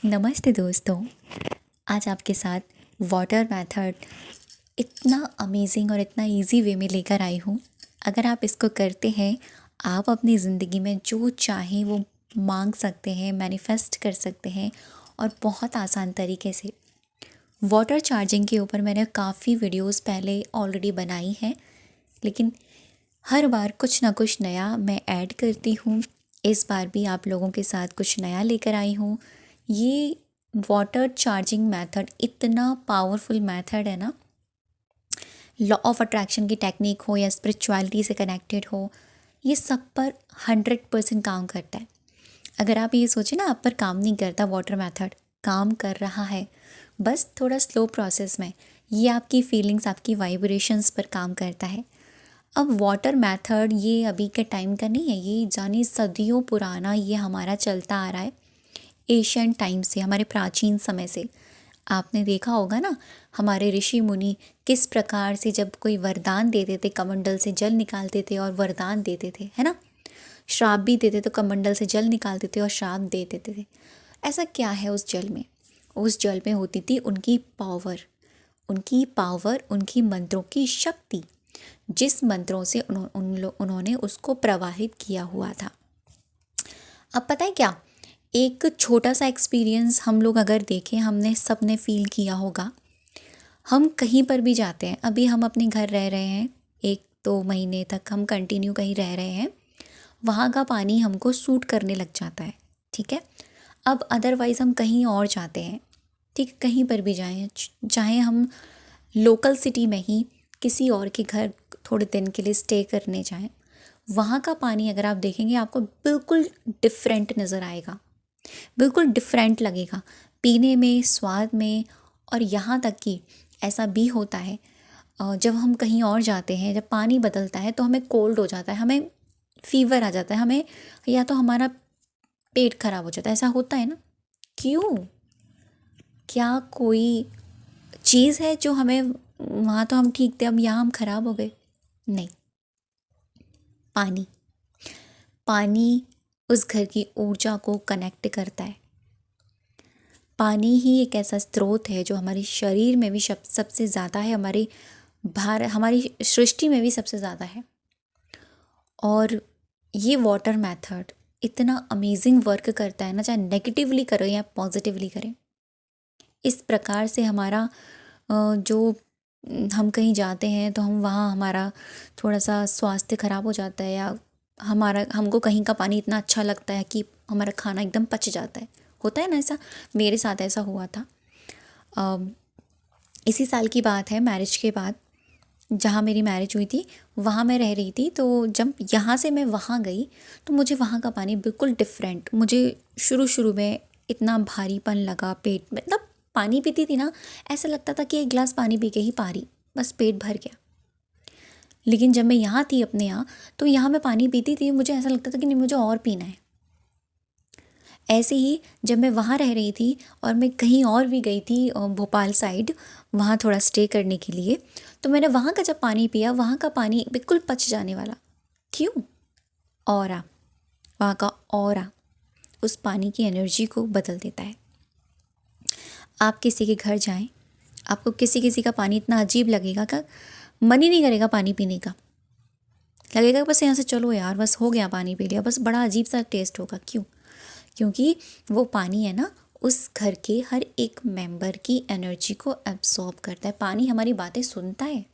नमस्ते दोस्तों। आज आपके साथ वाटर मेथड इतना अमेजिंग और इतना इजी वे में लेकर आई हूँ। अगर आप इसको करते हैं, आप अपनी ज़िंदगी में जो चाहें वो मांग सकते हैं, मैनिफेस्ट कर सकते हैं और बहुत आसान तरीके से। वाटर चार्जिंग के ऊपर मैंने काफ़ी वीडियोस पहले ऑलरेडी बनाई हैं, लेकिन हर बार कुछ ना कुछ नया मैं ऐड करती हूँ। इस बार भी आप लोगों के साथ कुछ नया लेकर आई हूँ। ये वाटर चार्जिंग मेथड इतना पावरफुल मेथड है ना, लॉ ऑफ अट्रैक्शन की टेक्निक हो या स्पिरिचुअलिटी से कनेक्टेड हो, ये सब पर 100% काम करता है। अगर आप ये सोचें ना, आप पर काम नहीं करता, वाटर मेथड काम कर रहा है, बस थोड़ा स्लो प्रोसेस में। ये आपकी फीलिंग्स, आपकी वाइब्रेशंस पर काम करता है। अब वाटर मेथड ये अभी के टाइम का नहीं है, ये जाने सदियों पुराना ये हमारा चलता आ रहा है। एशियन टाइम से, हमारे प्राचीन समय से। आपने देखा होगा ना, हमारे ऋषि मुनि किस प्रकार से जब कोई वरदान देते थे, कमंडल से जल निकालते थे और वरदान देते थे, है ना। श्राप भी देते तो कमंडल से जल निकालते थे और श्राप दे देते थे। ऐसा क्या है उस जल में? उस जल में होती थी उनकी पावर, उनकी मंत्रों की शक्ति, जिस मंत्रों से उन्होंने उसको प्रवाहित किया हुआ था। अब पता है क्या, एक छोटा सा एक्सपीरियंस हम लोग अगर देखें, हमने सब ने फील किया होगा। हम कहीं पर भी जाते हैं, अभी हम अपने घर रह रहे हैं, 1-2 महीने तक हम कंटिन्यू कहीं रह रहे हैं, वहाँ का पानी हमको सूट करने लग जाता है, ठीक है। अब अदरवाइज़ हम कहीं और जाते हैं, ठीक, कहीं पर भी जाएं, चाहे हम लोकल सिटी में ही किसी और के घर थोड़े दिन के लिए स्टे करने जाएं, वहाँ का पानी अगर आप देखेंगे आपको बिल्कुल डिफरेंट नज़र आएगा, बिल्कुल डिफरेंट लगेगा पीने में, स्वाद में। और यहाँ तक कि ऐसा भी होता है, जब हम कहीं और जाते हैं, जब पानी बदलता है तो हमें कोल्ड हो जाता है, हमें फीवर आ जाता है, हमें या तो हमारा पेट खराब हो जाता है। ऐसा होता है ना, क्यों? क्या कोई चीज़ है जो हमें, वहाँ तो हम ठीक थे, अब यहाँ हम खराब हो गए? नहीं, पानी। पानी उस घर की ऊर्जा को कनेक्ट करता है। पानी ही एक ऐसा स्रोत है जो हमारे शरीर में भी सबसे ज़्यादा है, हमारी सृष्टि में भी सबसे ज़्यादा है। और ये वाटर मेथड इतना अमेजिंग वर्क करता है ना, चाहे नेगेटिवली करें या पॉजिटिवली करें। इस प्रकार से हमारा जो हम कहीं जाते हैं तो हम वहाँ हमारा थोड़ा सा स्वास्थ्य खराब हो जाता है, या हमको कहीं का पानी इतना अच्छा लगता है कि हमारा खाना एकदम पच जाता है। होता है ना ऐसा, मेरे साथ ऐसा हुआ था। इसी साल की बात है, मैरिज के बाद, जहाँ मेरी मैरिज हुई थी वहाँ मैं रह रही थी। तो जब यहाँ से मैं वहाँ गई तो मुझे वहाँ का पानी बिल्कुल डिफरेंट, मुझे शुरू में इतना भारीपन लगा पेट में। मतलब पानी पीती थी ना, ऐसा लगता था कि एक गिलास पानी पी के ही पा रही, बस पेट भर गया। लेकिन जब मैं यहाँ थी अपने यहाँ, तो यहाँ मैं पानी पीती थी, मुझे ऐसा लगता था कि नहीं, मुझे और पीना है। ऐसे ही जब मैं वहाँ रह रही थी और मैं कहीं और भी गई थी, भोपाल साइड, वहाँ थोड़ा स्टे करने के लिए, तो मैंने वहाँ का जब पानी पिया, वहाँ का पानी बिल्कुल पच जाने वाला। क्यों? ऑरा, वहाँ का ऑरा उस पानी की एनर्जी को बदल देता है। आप किसी के घर जाएं, आपको किसी किसी का पानी इतना अजीब लगेगा कि मन ही नहीं करेगा पानी पीने का, लगेगा बस यहाँ से चलो यार, बस हो गया, पानी पी लिया, बस बड़ा अजीब सा टेस्ट होगा। क्यों? क्योंकि वो पानी है ना, उस घर के हर एक मेंबर की एनर्जी को एब्सॉर्ब करता है। पानी हमारी बातें सुनता है।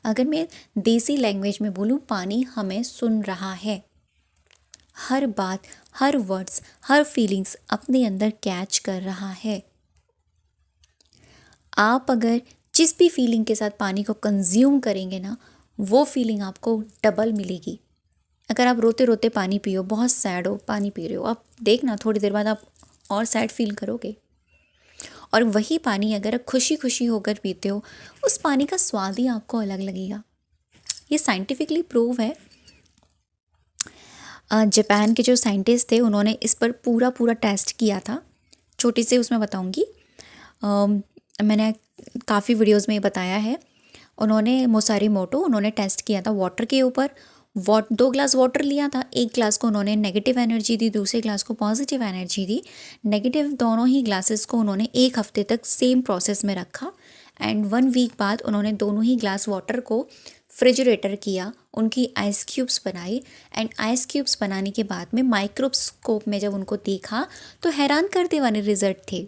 अगर मैं देसी लैंग्वेज में बोलूँ, पानी हमें सुन रहा है। हर बात, हर वर्ड्स, हर फीलिंग्स अपने अंदर कैच कर रहा है। आप अगर जिस भी फीलिंग के साथ पानी को कंज्यूम करेंगे ना, वो फीलिंग आपको डबल मिलेगी। अगर आप रोते रोते पानी पियो, बहुत सैड हो, पानी पी रहे हो, आप देखना थोड़ी देर बाद आप और सैड फील करोगे। और वही पानी अगर आप खुशी खुशी होकर पीते हो, उस पानी का स्वाद ही आपको अलग लगेगा। ये साइंटिफिकली प्रूव है। जापान के जो साइंटिस्ट थे, उन्होंने इस पर पूरा पूरा टेस्ट किया था। छोटी से उसमें बताऊंगी, मैंने काफ़ी वीडियोस में बताया है। उन्होंने मोसारी मोटो, उन्होंने टेस्ट किया था वाटर के ऊपर, दो ग्लास वाटर लिया था, एक ग्लास को उन्होंने नेगेटिव एनर्जी दी, दूसरे ग्लास को पॉजिटिव एनर्जी दी। नेगेटिव दोनों ही ग्लासेस को उन्होंने एक हफ्ते तक सेम प्रोसेस में रखा एंड 1 वीक बाद उन्होंने दोनों ही ग्लास वाटर को फ्रिजरेटर किया, उनकी आइस क्यूब्स बनाई एंड आइस क्यूब्स बनाने के बाद में माइक्रोस्कोप में जब उनको देखा तो हैरान करने वाले रिजल्ट थे।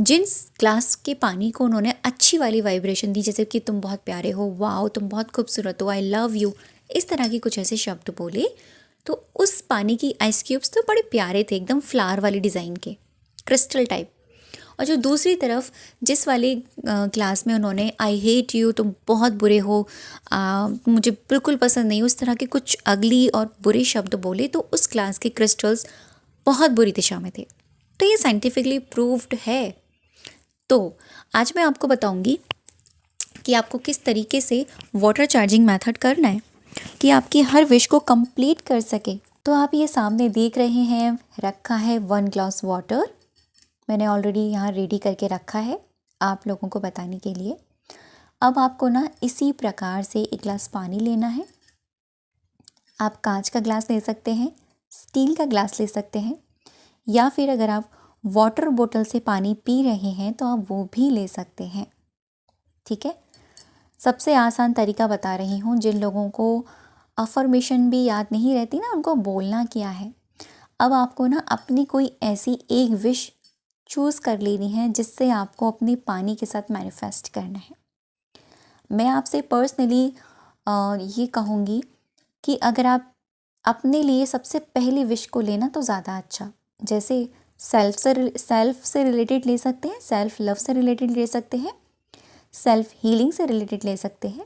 जिन ग्लास के पानी को उन्होंने अच्छी वाली वाइब्रेशन दी, जैसे कि तुम बहुत प्यारे हो, वाओ तुम बहुत खूबसूरत हो, आई लव यू, इस तरह के कुछ ऐसे शब्द बोले, तो उस पानी की आइस क्यूब्स तो बड़े प्यारे थे, एकदम फ्लावर वाली डिज़ाइन के, क्रिस्टल टाइप। और जो दूसरी तरफ जिस वाले ग्लास में उन्होंने आई हेट यू, तुम बहुत बुरे हो, मुझे बिल्कुल पसंद नहीं, उस तरह के कुछ अगली और बुरे शब्द बोले, तो उस ग्लास के क्रिस्टल्स बहुत बुरी दिशा में थे। तो ये साइंटिफिकली प्रूव्ड है। तो आज मैं आपको बताऊंगी कि आपको किस तरीके से वाटर चार्जिंग मेथड करना है कि आपकी हर विश को कंप्लीट कर सके। तो आप ये सामने देख रहे हैं, रखा है 1 ग्लास वाटर, मैंने ऑलरेडी यहाँ रेडी करके रखा है आप लोगों को बताने के लिए। अब आपको ना इसी प्रकार से 1 ग्लास पानी लेना है। आप कांच का ग्लास ले सकते हैं, स्टील का ग्लास ले सकते हैं, या फिर अगर आप वाटर बोतल से पानी पी रहे हैं तो आप वो भी ले सकते हैं। ठीक है, सबसे आसान तरीका बता रही हूँ। जिन लोगों को अफर्मेशन भी याद नहीं रहती ना, उनको बोलना क्या है। अब आपको ना अपनी कोई ऐसी एक विश चूज़ कर लेनी है जिससे आपको अपने पानी के साथ मैनिफेस्ट करना है। मैं आपसे पर्सनली ये कहूँगी कि अगर आप अपने लिए सबसे पहली विश को लेना तो ज़्यादा अच्छा, जैसे सेल्फ से रिलेटेड ले सकते हैं, सेल्फ लव से रिलेटेड ले सकते हैं, सेल्फ हीलिंग से रिलेटेड ले सकते हैं,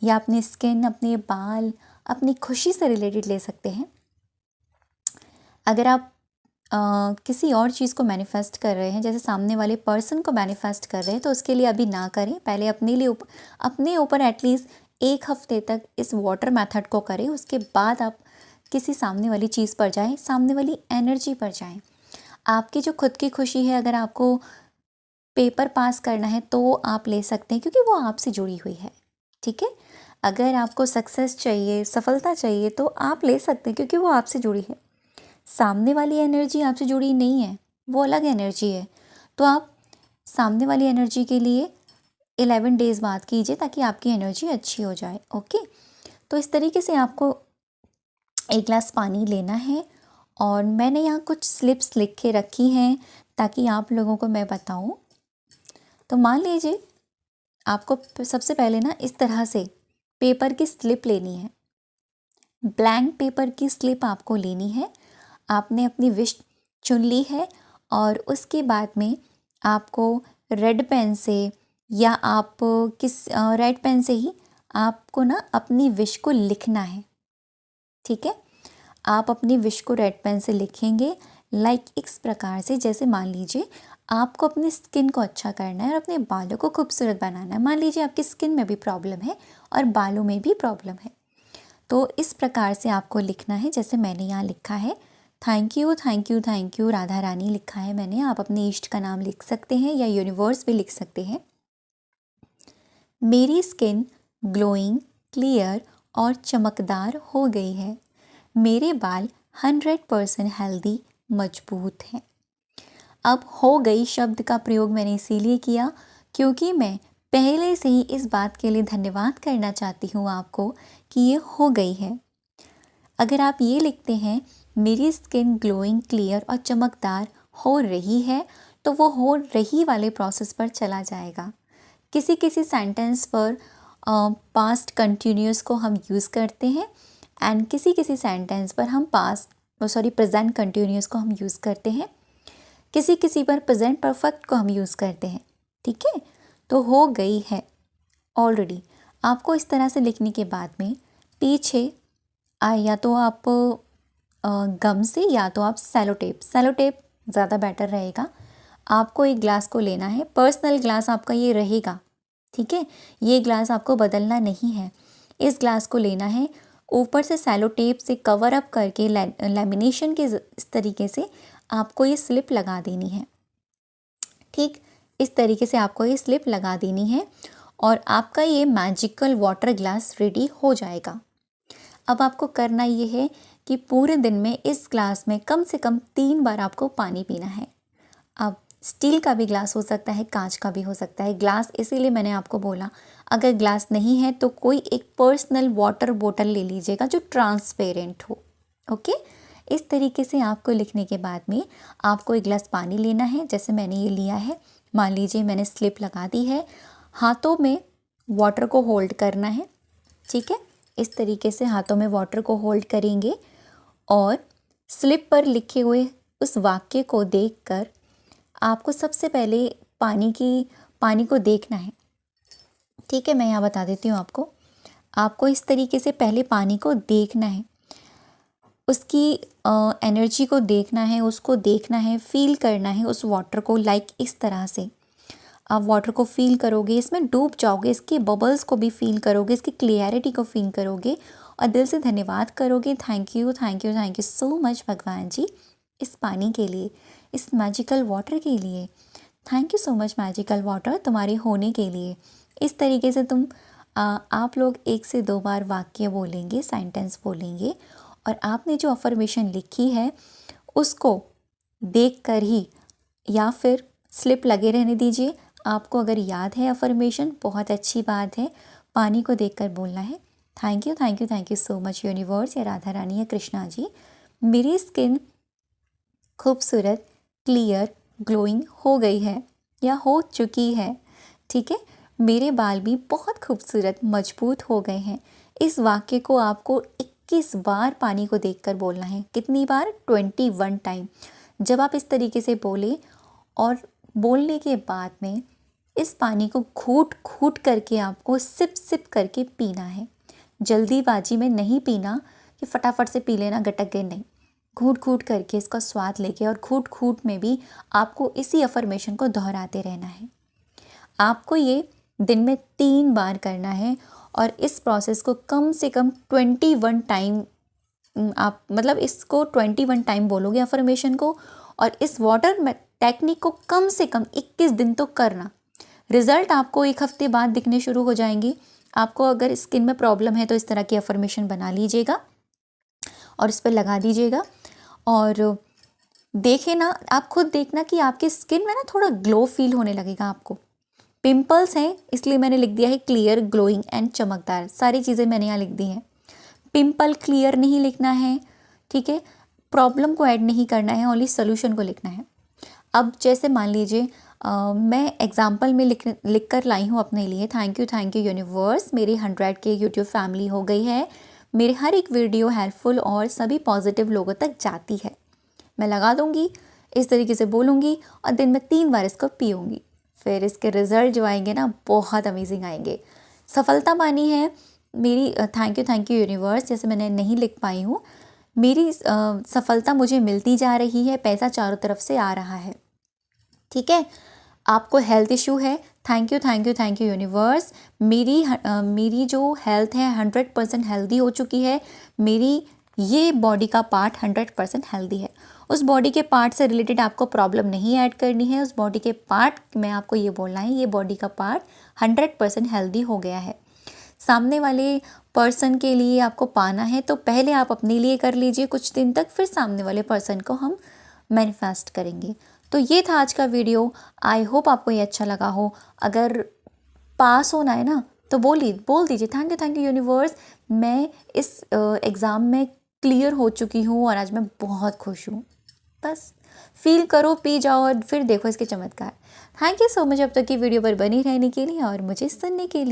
या अपनी स्किन, अपने बाल, अपनी खुशी से रिलेटेड ले सकते हैं। अगर आप किसी और चीज़ को मैनिफेस्ट कर रहे हैं, जैसे सामने वाले पर्सन को मैनिफेस्ट कर रहे हैं, तो उसके लिए अभी ना करें, पहले अपने ऊपर एटलीस्ट 1 हफ्ते तक इस वाटर मेथड को करें। उसके बाद आप किसी सामने वाली चीज़ पर जाएं, सामने वाली एनर्जी पर जाएं। आपकी जो खुद की खुशी है, अगर आपको पेपर पास करना है तो आप ले सकते हैं, क्योंकि वो आपसे जुड़ी हुई है। ठीक है, अगर आपको सक्सेस चाहिए, सफलता चाहिए, तो आप ले सकते हैं, क्योंकि वो आपसे जुड़ी है। सामने वाली एनर्जी आपसे जुड़ी नहीं है, वो अलग एनर्जी है। तो आप सामने वाली एनर्जी के लिए 11 डेज़ बाद कीजिए, ताकि आपकी एनर्जी अच्छी हो जाए। ओके, तो इस तरीके से आपको 1 ग्लास पानी लेना है, और मैंने यहाँ कुछ स्लिप्स लिख के रखी हैं ताकि आप लोगों को मैं बताऊँ। तो मान लीजिए आपको सबसे पहले ना इस तरह से पेपर की स्लिप लेनी है, ब्लैंक पेपर की स्लिप आपको लेनी है। आपने अपनी विश चुन ली है, और उसके बाद में आपको रेड पेन से, या आप रेड पेन से ही आपको ना अपनी विश को लिखना है। ठीक है, आप अपनी विश को रेड पेन से लिखेंगे लाइक इस प्रकार से, जैसे मान लीजिए आपको अपनी स्किन को अच्छा करना है और अपने बालों को खूबसूरत बनाना है। मान लीजिए आपकी स्किन में भी प्रॉब्लम है और बालों में भी प्रॉब्लम है, तो इस प्रकार से आपको लिखना है, जैसे मैंने यहाँ लिखा है, thank you thank you thank you Radha Rani लिखा है मैंने। आप अपने इष्ट का नाम लिख सकते हैं या यूनिवर्स भी लिख सकते हैं। मेरी स्किन ग्लोइंग, क्लियर और चमकदार हो गई है। मेरे बाल 100% हेल्दी, मजबूत हैं। अब हो गई शब्द का प्रयोग मैंने इसीलिए किया क्योंकि मैं पहले से ही इस बात के लिए धन्यवाद करना चाहती हूँ आपको कि ये हो गई है। अगर आप ये लिखते हैं मेरी स्किन ग्लोइंग, क्लियर और चमकदार हो रही है, तो वो हो रही वाले प्रोसेस पर चला जाएगा। किसी किसी सेंटेंस पर पास्ट कंटिन्यूस को हम यूज़ करते हैं, एंड किसी किसी सेंटेंस पर हम प्रेजेंट कंटिन्यूस को हम यूज़ करते हैं। किसी किसी पर प्रेजेंट परफेक्ट को हम यूज़ करते हैं। ठीक है, तो हो गई है ऑलरेडी। आपको इस तरह से लिखने के बाद में पीछे या तो आप गम से, या तो आप सेलो टेप ज़्यादा बेटर रहेगा। आपको एक ग्लास को लेना है, पर्सनल ग्लास आपका ये रहेगा। ठीक है, ये ग्लास आपको बदलना नहीं है। इस ग्लास को लेना है, ऊपर से सेलो टेप से कवर अप करके लैमिनेशन के इस तरीके से आपको ये स्लिप लगा देनी है। ठीक, इस तरीके से आपको ये स्लिप लगा देनी है, और आपका ये मैजिकल वाटर ग्लास रेडी हो जाएगा। अब आपको करना ये है कि पूरे दिन में इस ग्लास में कम से कम 3 बार आपको पानी पीना है। अब स्टील का भी ग्लास हो सकता है, कांच का भी हो सकता है। ग्लास इसीलिए मैंने आपको बोला, अगर ग्लास नहीं है तो कोई एक पर्सनल वाटर बोतल ले लीजिएगा जो ट्रांसपेरेंट हो। ओके, इस तरीके से आपको लिखने के बाद में आपको एक गिलास पानी लेना है, जैसे मैंने ये लिया है। मान लीजिए मैंने स्लिप लगा दी है, हाथों में वाटर को होल्ड करना है। ठीक है, इस तरीके से हाथों में वाटर को होल्ड करेंगे और स्लिप पर लिखे हुए उस वाक्य को देखकर आपको सबसे पहले पानी को देखना है। ठीक है, मैं यहाँ बता देती हूँ आपको इस तरीके से पहले पानी को देखना है, उसकी एनर्जी को देखना है, उसको देखना है, फील करना है उस वाटर को। लाइक इस तरह से आप वाटर को फील करोगे, इसमें डूब जाओगे, इसके बबल्स को भी फील करोगे, इसकी क्लियरिटी को फील करोगे और दिल से धन्यवाद करोगे। Thank you thank you thank you so much भगवान जी, इस पानी के लिए, इस मैजिकल वाटर के लिए। Thank you so much magical water, तुम्हारे होने के लिए। इस तरीके से आप लोग 1 से 2 बार वाक्य बोलेंगे, सेंटेंस बोलेंगे और आपने जो अफर्मेशन लिखी है उसको देखकर ही, या फिर स्लिप लगे रहने दीजिए। आपको अगर याद है अफर्मेशन, बहुत अच्छी बात है, पानी को देखकर बोलना है। Thank you so much universe या राधा रानी या कृष्णा जी, मेरी स्किन खूबसूरत, क्लियर, ग्लोइंग हो गई है या हो चुकी है। ठीक है, मेरे बाल भी बहुत खूबसूरत, मजबूत हो गए हैं। इस वाक्य को आपको 21 बार पानी को देखकर बोलना है। कितनी बार? 21 टाइम। जब आप इस तरीके से बोले और बोलने के बाद में इस पानी को घूट घूट करके आपको सिप सिप करके पीना है। जल्दीबाजी में नहीं पीना कि फटाफट से पी लेना, गटक गए, नहीं। घूट घूट करके इसका स्वाद लेके और घूट घूट में भी आपको इसी अफर्मेशन को दोहराते रहना है। आपको ये दिन में 3 बार करना है और इस प्रोसेस को कम से कम 21 टाइम आप मतलब इसको 21 टाइम बोलोगे अफर्मेशन को, और इस वाटर में टेक्निक को कम से कम 21 दिन तो करना। रिज़ल्ट आपको 1 हफ्ते बाद दिखने शुरू हो जाएंगे। आपको अगर स्किन में प्रॉब्लम है तो इस तरह की अफर्मेशन बना लीजिएगा और इस पर लगा दीजिएगा और देखें ना, आप खुद देखना कि आपकी स्किन में ना थोड़ा ग्लो फील होने लगेगा आपको। पिंपल्स हैं इसलिए मैंने लिख दिया है क्लियर, ग्लोइंग एंड चमकदार, सारी चीज़ें मैंने यहाँ लिख दी हैं। पिंपल क्लियर नहीं लिखना है, ठीक है, प्रॉब्लम को ऐड नहीं करना है, ओनली सोल्यूशन को लिखना है। अब जैसे मान लीजिए मैं एग्जाम्पल में लिख कर लाई हूँ अपने लिए। थैंक यू यूनिवर्स, मेरी 100 के यूट्यूब फैमिली हो गई है। मेरे हर एक वीडियो हेल्पफुल और सभी पॉजिटिव लोगों तक जाती है। मैं लगा दूँगी, इस तरीके से बोलूँगी और दिन में 3 बार इसको पीऊँगी। फिर इसके रिज़ल्ट जो आएंगे ना, बहुत अमेजिंग आएंगे। सफलता पानी है मेरी। थैंक यू यूनिवर्स, जैसे मैंने नहीं लिख पाई हूँ, मेरी सफलता मुझे मिलती जा रही है, पैसा चारों तरफ से आ रहा है। ठीक है, आपको हेल्थ इशू है, थैंक यू यूनिवर्स, मेरी जो हेल्थ है 100% हेल्दी हो चुकी है। मेरी ये बॉडी का पार्ट 100% हेल्दी है। उस बॉडी के पार्ट से रिलेटेड आपको प्रॉब्लम नहीं ऐड करनी है। उस बॉडी के पार्ट में आपको ये बोलना है, ये बॉडी का पार्ट 100% हेल्दी हो गया है। सामने वाले पर्सन के लिए आपको पाना है तो पहले आप अपने लिए कर लीजिए कुछ दिन तक, फिर सामने वाले पर्सन को हम मैनिफेस्ट करेंगे। तो ये था आज का वीडियो। आई होप आपको ये अच्छा लगा हो। अगर पास होना है ना तो बोल दीजिए थैंक यू यूनिवर्स, मैं इस एग्ज़ाम में क्लियर हो चुकी हूँ और आज मैं बहुत खुश हूँ। बस फील करो, पी जाओ और फिर देखो इसके चमत्कार। थैंक यू सो मच अब तक की वीडियो पर बनी रहने के लिए और मुझे सुनने के लिए।